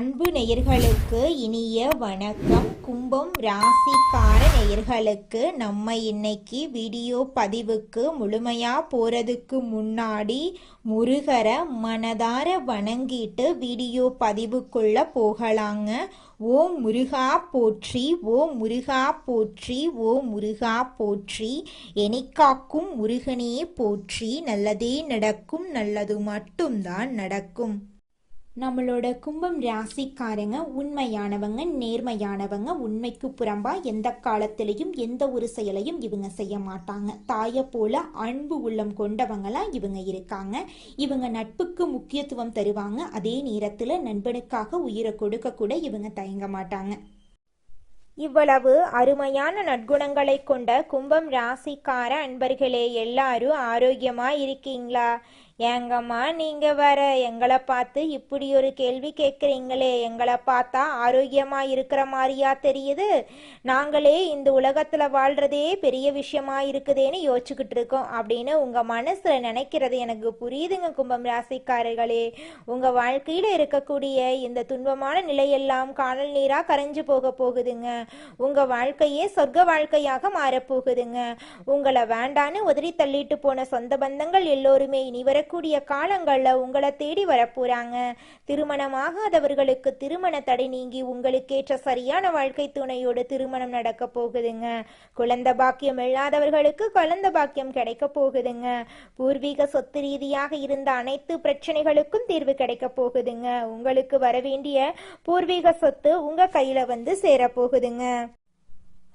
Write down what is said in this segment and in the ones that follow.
அன்பு நேயர்களுக்கு இனிய வணக்கம். கும்பம் ராசிக்கார நேயர்களுக்கு நம்ம இன்னைக்கு வீடியோ பதிவுக்கு முழுமையா போறதுக்கு முன்னாடி முருகரை மனதார வணங்கிட்டு வீடியோ பதிவுக்குள்ள போகலாங்க. ஓம் முருகா போற்றி, ஓம் முருகா போற்றி, ஓம் முருகா போற்றி, எனிக்காக்கும் முருகனே போற்றி. நல்லதே நடக்கும், நல்லது மட்டும்தான் நடக்கும். நம்மளோட கும்பம் ராசிக்காரங்க உண்மையானவங்க, நேர்மையானவங்க. உண்மைக்கு புறம்பா எந்த காலத்திலையும் எந்த ஒரு செயலையும் இவங்க செய்ய மாட்டாங்க. தாயை போல அன்பு உள்ளம் கொண்டவங்களா இவங்க இருக்காங்க. இவங்க நட்புக்கு முக்கியத்துவம் தருவாங்க. அதே நேரத்துல நண்பனுக்காக உயிரை கொடுக்க கூட இவங்க தயங்க மாட்டாங்க. இவ்வளவு அருமையான நற்குணங்களை கொண்ட கும்பம் ராசிக்கார அன்பர்களே, எல்லாரும் ஆரோக்கியமா இருக்கீங்களா? ஏங்கம்மா நீங்க வர எங்களை பார்த்து இப்படி ஒரு கேள்வி கேட்குறீங்களே, எங்களை பார்த்தா ஆரோக்கியமா இருக்கிற மாதிரியா தெரியுது? நாங்களே இந்த உலகத்துல வாழ்றதே பெரிய விஷயமா இருக்குதேன்னு யோசிச்சுக்கிட்டு இருக்கோம் அப்படின்னு உங்க மனசுல நினைக்கிறது எனக்கு புரியுதுங்க. கும்பம் ராசிக்காரர்களே, உங்க வாழ்க்கையில இருக்கக்கூடிய இந்த துன்பமான நிலையெல்லாம் காணல் நீரா கரைஞ்சு போக போகுதுங்க. உங்க வாழ்க்கையே சொர்க்க வாழ்க்கையாக மாறப்போகுதுங்க. உங்களை வேண்டான்னு உதறி தள்ளிட்டு போன சொந்த பந்தங்கள் எல்லோருமே இனி வரக்கூடிய காலங்கள்ல உங்களை தேடி வரப்போறாங்க. திருமணமாகாதவர்களுக்கு திருமண தடை நீங்கி உங்களுக்கேற்ற சரியான வாழ்க்கை துணையோடு திருமணம் நடக்க போகுதுங்க. குழந்தை பாக்கியம் இல்லாதவர்களுக்கு குழந்தை பாக்கியம் கிடைக்க போகுதுங்க. பூர்வீக சொத்து ரீதியாக இருந்த அனைத்து பிரச்சனைகளுக்கும் தீர்வு கிடைக்க போகுதுங்க. உங்களுக்கு வர வேண்டிய பூர்வீக சொத்து உங்க கையில வந்து சேர போகுதுங்க.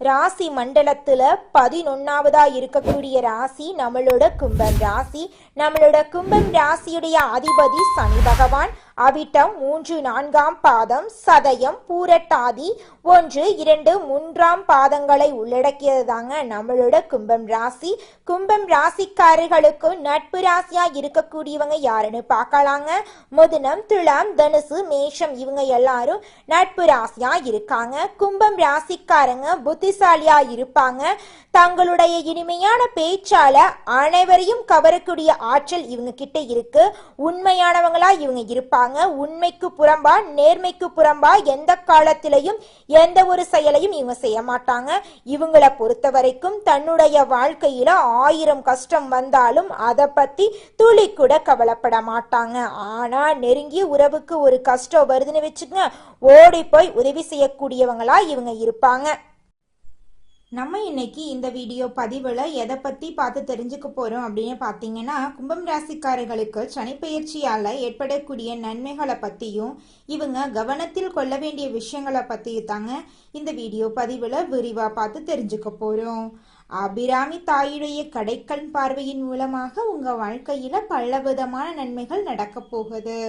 ராசி மண்டலத்துல 11வதா இருக்கக்கூடிய ராசி நம்மளோட கும்பம் ராசி. நம்மளோட கும்பம் ராசியுடைய அதிபதி சனி பகவான். அவிட்டம் 3, 4ஆம் பாதம், சதயம், பூரட்டாதி 1, 2, 3ஆம் பாதங்களை உள்ளடக்கியது தாங்க நம்மளோட கும்பம் ராசி. கும்பம் ராசிக்காரர்களுக்கு நட்பு ராசியா இருக்கக்கூடியவங்க யாருன்னு பார்க்கலாங்க. மிதுனம், துலாம், தனுசு, மேஷம் இவங்க எல்லாரும் நட்பு ராசியா இருக்காங்க. கும்பம் ராசிக்காரங்க புத்திசாலியா இருப்பாங்க. தங்களுடைய இனிமையான பேச்சால அனைவரையும் கவரக்கூடிய ஆற்றல் இவங்க கிட்ட இருக்கு. உண்மையானவங்களா இவங்க இருப்பாங்க. உண்மைக்கு புறம்பா நேர்மைக்கு புறம்பா எந்த காலத்திலையும் எந்த ஒரு செயலையும் இவங்க செய்ய மாட்டாங்க. இவங்களை பொறுத்த வரைக்கும் தன்னுடைய வாழ்க்கையில 1000 கஷ்டம் வந்தாலும் அதை பத்தி துளி கூட கவலைப்பட மாட்டாங்க. ஆனா நெருங்கிய உறவுக்கு ஒரு கஷ்டம் வருதுன்னு வச்சுக்கோங்க, ஓடி போய் உதவி செய்யக்கூடியவங்களா இவங்க இருப்பாங்க. நம்ம இன்னைக்கு இந்த வீடியோ பதிவில் எதை பற்றி பார்த்து தெரிஞ்சுக்க போகிறோம் அப்படின்னு பார்த்தீங்கன்னா, கும்பம் ராசிக்காரர்களுக்கு சனிப்பெயர்ச்சியால் ஏற்படக்கூடிய நன்மைகளை பற்றியும் இவங்க கவனத்தில் கொள்ள வேண்டிய விஷயங்களை பற்றியும் தாங்க இந்த வீடியோ பதிவில் விரிவாக பார்த்து தெரிஞ்சுக்க போகிறோம். அபிராமி தாயுடைய கடைக்கண் பார்வையின் மூலமாக உங்கள் வாழ்க்கையில் பலவிதமான நன்மைகள் நடக்க போகுது.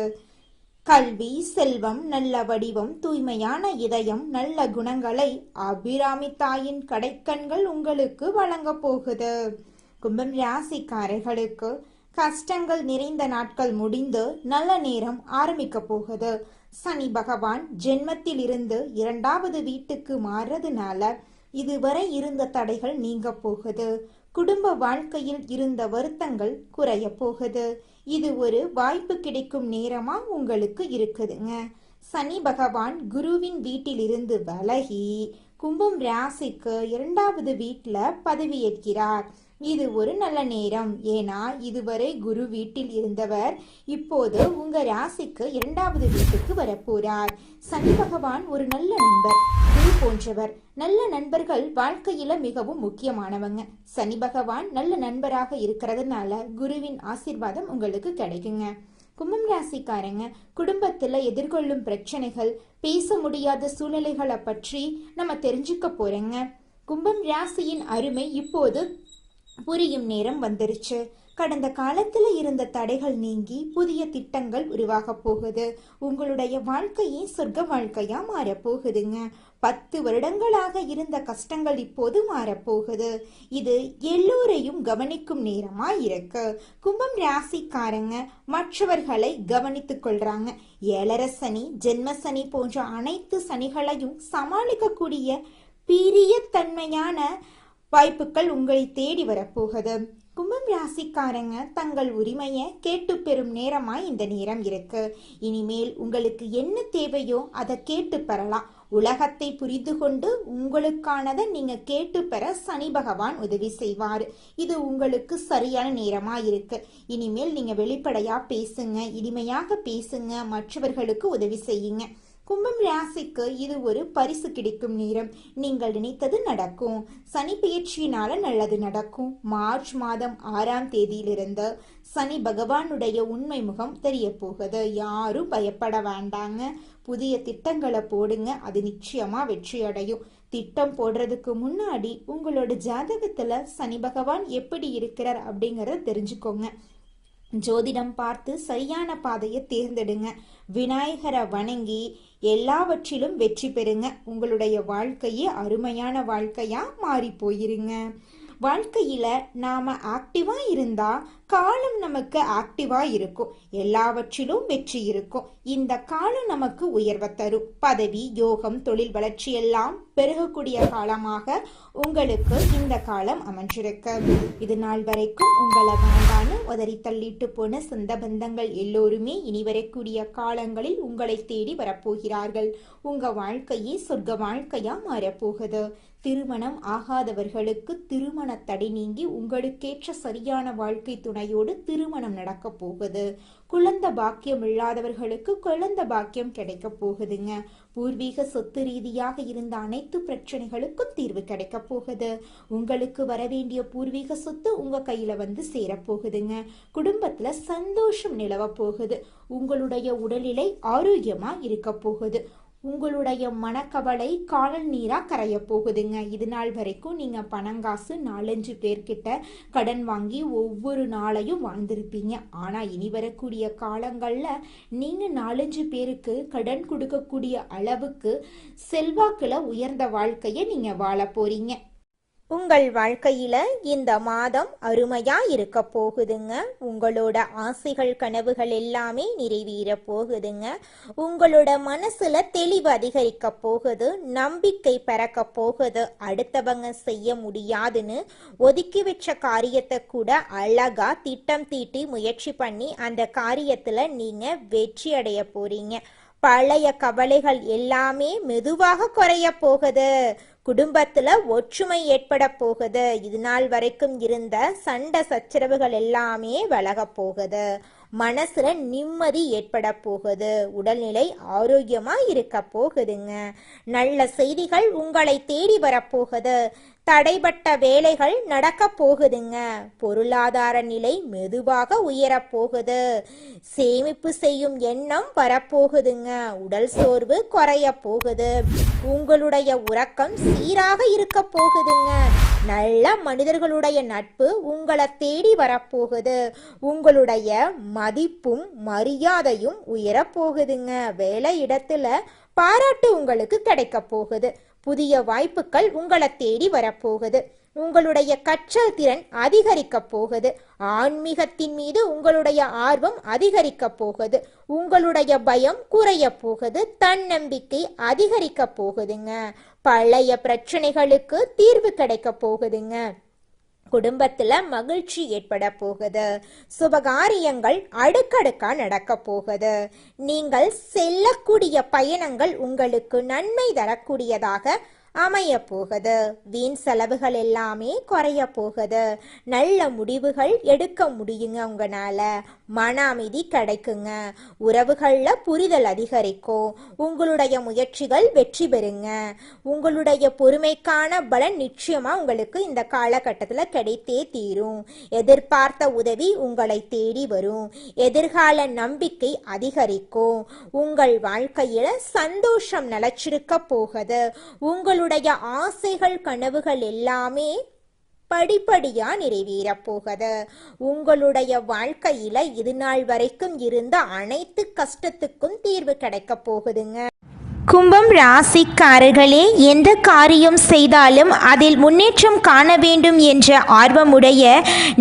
கல்வி, செல்வம், நல்ல வடிவம், தூய்மையான இதயம், நல்ல குணங்களை அபிராமி தாயின் கடைக்கண்கள் உங்களுக்கு வழங்க போகுது. கும்பம் ராசிக்காரர்களுக்கு கஷ்டங்கள் நிறைந்த நாட்கள் முடிந்து நல்ல நேரம் ஆரம்பிக்க போகுது. சனி பகவான் ஜென்மத்தில் இருந்து 2வது வீட்டுக்கு மாறுறதுனால இதுவரை இருந்த தடைகள் நீங்க போகுது. குடும்ப வாழ்க்கையில் இருந்த வருத்தங்கள் குறைய போகுது. இது ஒரு வாய்ப்பு கிடைக்கும் நேரமா உங்களுக்கு இருக்குதுங்க. சனி பகவான் குருவின் வீட்டிலிருந்து விலகி கும்பம் ராசிக்கு 2வது வீட்டில் பதவியேற்கிறார். இது ஒரு நல்ல நேரம். ஏன்னா இதுவரை குரு வீட்டில் இருந்தவர் இப்போது உங்க ராசிக்கு 2வது வீட்டுக்கு வரப்போறார். சனி பகவான் ஒரு நல்ல நண்பர், குரு போன்றவர். நல்ல நண்பர்கள் வாழ்க்கையில மிகவும் முக்கியமானவங்க. சனி பகவான் நல்ல நண்பராக இருக்கிறதுனால குருவின் ஆசீர்வாதம் உங்களுக்கு கிடைக்குங்க. கும்பம் ராசிக்காரங்க குடும்பத்துல எதிர்கொள்ளும் பிரச்சனைகள், பேச முடியாத சூழ்நிலைகளை பற்றி நம்ம தெரிஞ்சுக்க போறோங்க. கும்பம் ராசியின் அருமை இப்போது புரியும் நேரம் வந்துருச்சு. கடந்த காலத்துல இருந்த தடைகள் நீங்கி புதிய திட்டங்கள் உருவாக போகுது. உங்களுடைய வாழ்க்கையே சொர்க்க வாழ்க்கையா மாறப்போகுதுங்க. 10 வருடங்களாக இருந்த கஷ்டங்கள் இப்போது மாறப்போகுது. இது எல்லோரையும் கவனிக்கும் நேரமா இருக்கு. கும்பம் ராசிக்காரங்க மற்றவர்களை கவனித்துக் கொள்றாங்க. 7 சனி, ஜென்ம சனி போன்ற அனைத்து சனிகளையும் சமாளிக்கக்கூடிய பெரிய தன்மையான வாய்ப்புகள் உங்களை தேடி வரப்போகுது. கும்பம் ராசிக்காரங்க தங்கள் உரிமையை கேட்டு பெறும் நேரமா இந்த நேரம் இருக்கு. இனிமேல் உங்களுக்கு என்ன தேவையோ அதை கேட்டு பெறலாம். உலகத்தை புரிந்து கொண்டு உங்களுக்கானதை நீங்க கேட்டு பெற சனி பகவான் உதவி செய்வார். இது உங்களுக்கு சரியான நேரமா இருக்கு. இனிமேல் நீங்க வெளிப்படையா பேசுங்க, இனிமையாக பேசுங்க, மற்றவர்களுக்கு உதவி செய்யுங்க. கும்பம் ராசிக்கு இது ஒரு பரிசு கிடைக்கும் நேரம். நீங்கள் நினைத்தது நடக்கும். சனி பெயர்ச்சியினால நல்லது நடக்கும். மார்ச் மாதம் 6ஆம் தேதியிலிருந்து சனி பகவானுடைய உண்மை முகம் தெரிய போகுது. யாரும் பயப்பட வேண்டாங்க. புதிய திட்டங்களை போடுங்க, அது நிச்சயமா வெற்றி அடையும். திட்டம் போடுறதுக்கு முன்னாடி உங்களோட ஜாதகத்துல சனி பகவான் எப்படி இருக்கிறார் அப்படிங்கறத தெரிஞ்சுக்கோங்க. ஜோதிடம் பார்த்து சரியான பாதையை தேர்ந்தெடுங்க. விநாயகரை வணங்கி எல்லாவற்றிலும் வெற்றி பெறுங்க. உங்களுடைய வாழ்க்கையே அருமையான வாழ்க்கையா மாறி போயிருங்க. வாழ்க்கையில நாம ஆக்டிவா இருந்தா காலம் நமக்கு ஆக்டிவா இருக்கும். எல்லாவற்றிலும் வெற்றி இருக்கும். இந்த காலம் நமக்கு உயர்வை தரும். பதவி, யோகம், தொழில் வளர்ச்சி எல்லாம் பெருகக்கூடிய காலமாக உங்களுக்கு இந்த காலம் அமைஞ்சிருக்கு. இது நாள் வரைக்கும் உங்களை வேண்டான்னு உதறி தள்ளிட்டு போன சொந்த பந்தங்கள் எல்லோருமே இனி வரக்கூடிய காலங்களில் உங்களை தேடி வரப்போகிறார்கள். உங்க வாழ்க்கையே சொர்க்க வாழ்க்கையா மாறப்போகுது. திருமணம் ஆகாதவர்களுக்கு திருமண தடை நீங்கி உங்களுக்கேற்ற சரியான வாழ்க்கை துணையோடு திருமணம் நடக்க போகுது. குழந்தை பாக்கியம் இல்லாதவர்களுக்கு குழந்தை பாக்கியம் கிடைக்க போகுதுங்க. பூர்வீக சொத்து ரீதியாக இருந்த அனைத்து பிரச்சனைகளுக்கும் தீர்வு கிடைக்க போகுது. உங்களுக்கு வரவேண்டிய பூர்வீக சொத்து உங்க கையில வந்து சேரப்போகுதுங்க. குடும்பத்துல சந்தோஷம் நிலவ போகுது. உங்களுடைய உடல்நிலை ஆரோக்கியமா இருக்க போகுது. உங்களுடைய மனக்கவலை காணல் நீரா கரைய போகுதுங்க. இது நாள் வரைக்கும் நீங்க பணங்காசு 4-5 பேர்கிட்ட கடன் வாங்கி ஒவ்வொரு நாளையும் வாழ்ந்திருப்பீங்க. ஆனா இனி வரக்கூடிய காலங்கள்ல நீங்க 4-5 பேருக்கு கடன் கொடுக்கக்கூடிய அளவுக்கு செல்வாக்குல உயர்ந்த வாழ்க்கையை நீங்க வாழ போறீங்க. உங்கள் வாழ்க்கையில இந்த மாதம் அருமையா இருக்க போகுதுங்க. உங்களோட ஆசைகள் கனவுகள் எல்லாமே நிறைவேற போகுதுங்க. உங்களோட மனசுல தெளிவு அதிகரிக்க போகுது. நம்பிக்கை பிறக்க போகுது. அடுத்தவங்க செய்ய முடியாதுன்னு ஒதுக்கி வச்ச காரியத்தை கூட அழகா திட்டம் தீட்டி முயற்சி பண்ணி அந்த காரியத்துல நீங்க வெற்றி அடைய போறீங்க. பழைய கவலைகள் எல்லாமே மெதுவாக குறைய போகுது. குடும்பத்துல ஒற்றுமை ஏற்பட போகுது. இது நாள் வரைக்கும் இருந்த சண்டை சச்சரவுகள் எல்லாமே விலக போகுது. மனசுல நிம்மதி ஏற்பட போகுது. உடல்நிலை ஆரோக்கியமா இருக்க போகுதுங்க. நல்ல செய்திகள் உங்களை தேடி வரப்போகுது. தடைபட்ட வேலைகள் நடக்க போகுதுங்க. பொருளாதார நிலை மெதுவாக உயரப் போகுது. சேமிப்பு செய்யும் எண்ணம் வரப்போகுதுங்க. உடல் சோர்வு குறைய போகுது. உங்களுடைய உறக்கம் சீராக இருக்க போகுதுங்க. நல்ல மனிதர்களுடைய நட்பு உங்களை தேடி வரப்போகுது. உங்களுடைய மதிப்பும் மரியாதையும் உயரப்போகுதுங்க. வேலை இடத்துல பாராட்டு உங்களுக்கு கிடைக்க போகுது. புதிய வாய்ப்புகள் உங்களை தேடி வரப்போகுது. உங்களுடைய கற்றல் திறன் அதிகரிக்க போகுது. ஆன்மீகத்தின் மீது உங்களுடைய ஆர்வம் அதிகரிக்க போகுது. உங்களுடைய பயம் குறைய போகுது. தன்னம்பிக்கை அதிகரிக்க போகுதுங்க. பழைய பிரச்சனைகளுக்கு தீர்வு கிடைக்க போகுதுங்க. குடும்பத்துல மகிழ்ச்சி ஏற்பட போகுது. சுபகாரியங்கள் அடுக்கடுக்கா நடக்க போகுது. நீங்கள் செல்லக்கூடிய பயணங்கள் உங்களுக்கு நன்மை தரக்கூடியதாக அமைய போகுது. வீண் செலவுகள் எல்லாமே குறைய போகுது. நல்ல முடிவுகள் எடுக்க முடியுங்க. உங்களால மன அமைதி கிடைக்குங்க. உறவுகள்ல புரிதல் அதிகரிக்கும். உங்களுடைய முயற்சிகள் வெற்றி பெறுங்க. உங்களுடைய பொறுமைக்கான பலன் நிச்சயமா உங்களுக்கு இந்த காலகட்டத்தில் கிடைத்தே தீரும். எதிர்பார்த்த உதவி உங்களை தேடி வரும். எதிர்கால நம்பிக்கை அதிகரிக்கும். உங்கள் வாழ்க்கையில சந்தோஷம் நிலைச்சிருக்க போகுது. உங்களுடைய ஆசைகள் கனவுகள் எல்லாமே படிப்படியா நிறைவேற போகுது. உங்களுடைய வாழ்க்கையில இது நாள் வரைக்கும் இருந்த அனைத்து கஷ்டத்துக்கும் தீர்வு கிடைக்க போகுதுங்க. கும்பம் ராசிக்காரர்களே, எந்த காரியம் செய்தாலும் அதில் முன்னேற்றம் காண வேண்டும் என்ற ஆர்வமுடைய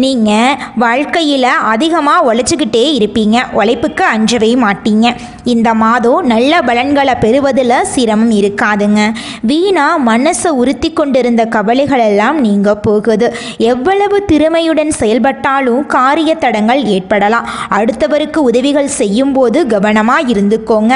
நீங்கள் வாழ்க்கையில் அதிகமாக உழைச்சிக்கிட்டே இருப்பீங்க. உழைப்புக்கு அஞ்சவே மாட்டீங்க. இந்த மாதம் நல்ல பலன்களை பெறுவதில் சிரமம் இருக்காதுங்க. வீணா மனசை உறுத்தி கொண்டிருந்த கவலைகள் எல்லாம் நீங்க போகுது. எவ்வளவு திறமையுடன் செயல்பட்டாலும் காரிய தடங்கள் ஏற்படலாம். அடுத்தவருக்கு உதவிகள் செய்யும் போது கவனமாக இருந்துக்கோங்க.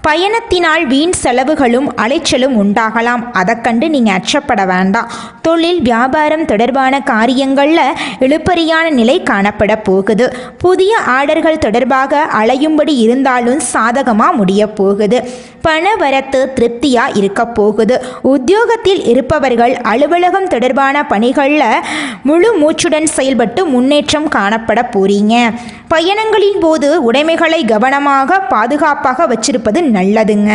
பயணத்தினால் வீண் செலவுகளும் அலைச்சலும் உண்டாகலாம். அதை கண்டு நீங்கள் அச்சப்பட வேண்டாம். தொழில் வியாபாரம் தொடர்பான காரியங்களில் இழுபறியான நிலை காணப்பட போகுது. புதிய ஆர்டர்கள் தொடர்பாக அலையும்படி இருந்தாலும் சாதகமாக முடிய போகுது. பண வரத்து திருப்தியாக இருக்க போகுது. உத்தியோகத்தில் இருப்பவர்கள் அலுவலகம் தொடர்பான பணிகளில் முழு மூச்சுடன் செயல்பட்டு முன்னேற்றம் காணப்பட போறீங்க. பயணங்களின் போது உடைமைகளை கவனமாக பாதுகாப்பாக வச்சிருப்பது நல்லதுங்க.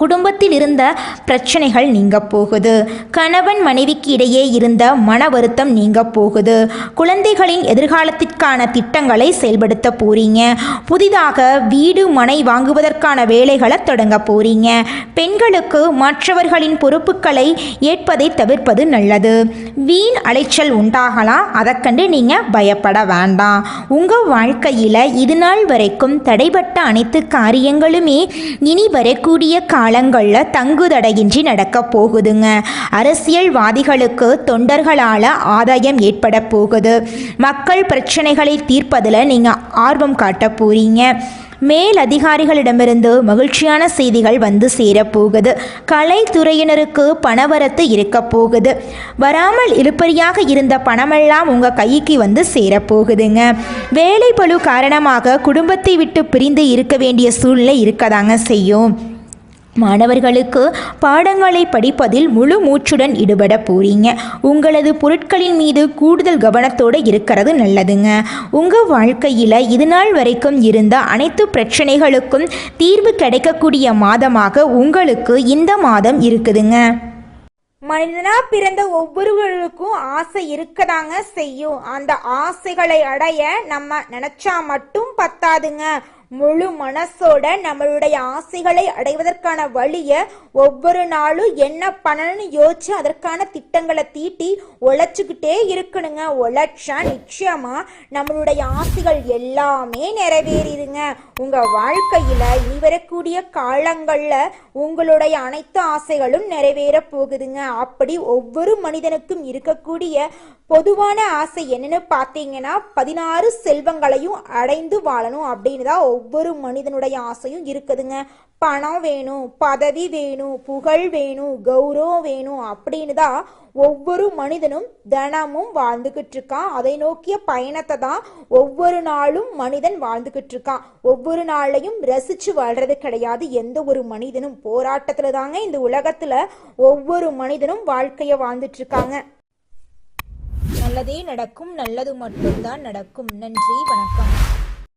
குடும்பத்தில் இருந்த பிரச்சனைகள் நீங்க போகுது. கணவன் மனைவிக்கு இடையே இருந்த மன வருத்தம் நீங்க போகுது. குழந்தைகளின் எதிர்காலத்திற்கான திட்டங்களை செயல்படுத்த போறீங்க. புதிதாக வீடு மனை வாங்குவதற்கான வேலைகளை தொடங்க போறீங்க. பெண்களுக்கு மற்றவர்களின் பொறுப்புகளை ஏற்பதை தவிர்ப்பது நல்லது. வீண் அலைச்சல் உண்டாகலாம். அதை கண்டு நீங்க பயப்பட வேண்டாம். உங்க வாழ்க்கையில இது நாள் வரைக்கும் தடைபட்ட அனைத்து காரியங்களுமே இனி வரக்கூடிய காலங்களில் தங்குதடையின்றி நடக்க போகுதுங்க. அரசியல்வாதிகளுக்கு தொண்டர்களால் ஆதாயம் ஏற்பட போகுது. மக்கள் பிரச்சனைகளை தீர்ப்பதில் நீங்கள் ஆர்வம் காட்ட போறீங்க. மேல் அதிகாரிகளிடமிருந்து மகிழ்ச்சியான செய்திகள் வந்து சேரப்போகுது. கலைத்துறையினருக்கு பணவரத்து இருக்க போகுது. வராமல் இழுபறியாக இருந்த பணமெல்லாம் உங்கள் கைக்கு வந்து சேரப்போகுதுங்க. வேலை பளு காரணமாக குடும்பத்தை விட்டு பிரிந்து இருக்க வேண்டிய சூழ்நிலை இருக்கதாங்க செய்யும். மாணவர்களுக்கு பாடங்களை படிப்பதில் முழு மூச்சுடன் ஈடுபட போறீங்க. உங்களது பொருட்களின் மீது கூடுதல் கவனத்தோடு இருக்கிறது நல்லதுங்க. உங்கள் வாழ்க்கையில் இது நாள் வரைக்கும் இருந்த அனைத்து பிரச்சனைகளுக்கும் தீர்வு கிடைக்கக்கூடிய மாதமாக உங்களுக்கு இந்த மாதம் இருக்குதுங்க. மனிதனா பிறந்த ஒவ்வொருவருக்கும் ஆசை இருக்கதாங்க செய்யும். அந்த ஆசைகளை அடைய நம்ம நினைச்சா மட்டும் பத்தாதுங்க. முழு மனசோட நம்மளுடைய ஆசைகளை அடைவதற்கான வழிய ஒவ்வொரு நாளும் என்ன பண்ணணும்னு யோசிச்சு அதற்கான திட்டங்களை தீட்டி உழைச்சுக்கிட்டே இருக்கணுங்க. உழைச்சா நிச்சயமா நம்மளுடைய ஆசைகள் எல்லாமே நிறைவேறிடுங்க. உங்க வாழ்க்கையில இனி வரக்கூடிய காலங்கள்ல உங்களுடைய அனைத்து ஆசைகளும் நிறைவேற போகுதுங்க. அப்படி ஒவ்வொரு மனிதனுக்கும் இருக்கக்கூடிய பொதுவான ஆசை என்னன்னு பார்த்தீங்கன்னா 16 செல்வங்களையும் அடைந்து வாழணும் அப்படின்னு தான் ஒவ்வொரு மனிதனுடைய ஆசையும் இருக்குதுங்க. பணம் வேணும், பதவி வேணும், புகழ் வேணும், கௌரவம் வேணும் அப்படின்னு தான் ஒவ்வொரு மனிதனும் தினமும் வாழ்ந்துகிட்டு இருக்கான். அதை நோக்கிய பயணத்தை தான் ஒவ்வொரு நாளும் மனிதன் வாழ்ந்துகிட்டு இருக்கான். ஒவ்வொரு நாளையும் ரசிச்சு வாழ்றது கிடையாது. எந்த ஒரு மனிதனும் போராட்டத்துல தாங்க இந்த உலகத்துல ஒவ்வொரு மனிதனும் வாழ்க்கைய வாழ்ந்துட்டு இருக்காங்க. நல்லதே நடக்கும். நல்லது மட்டும்தான் நடக்கும். நன்றி, வணக்கம்.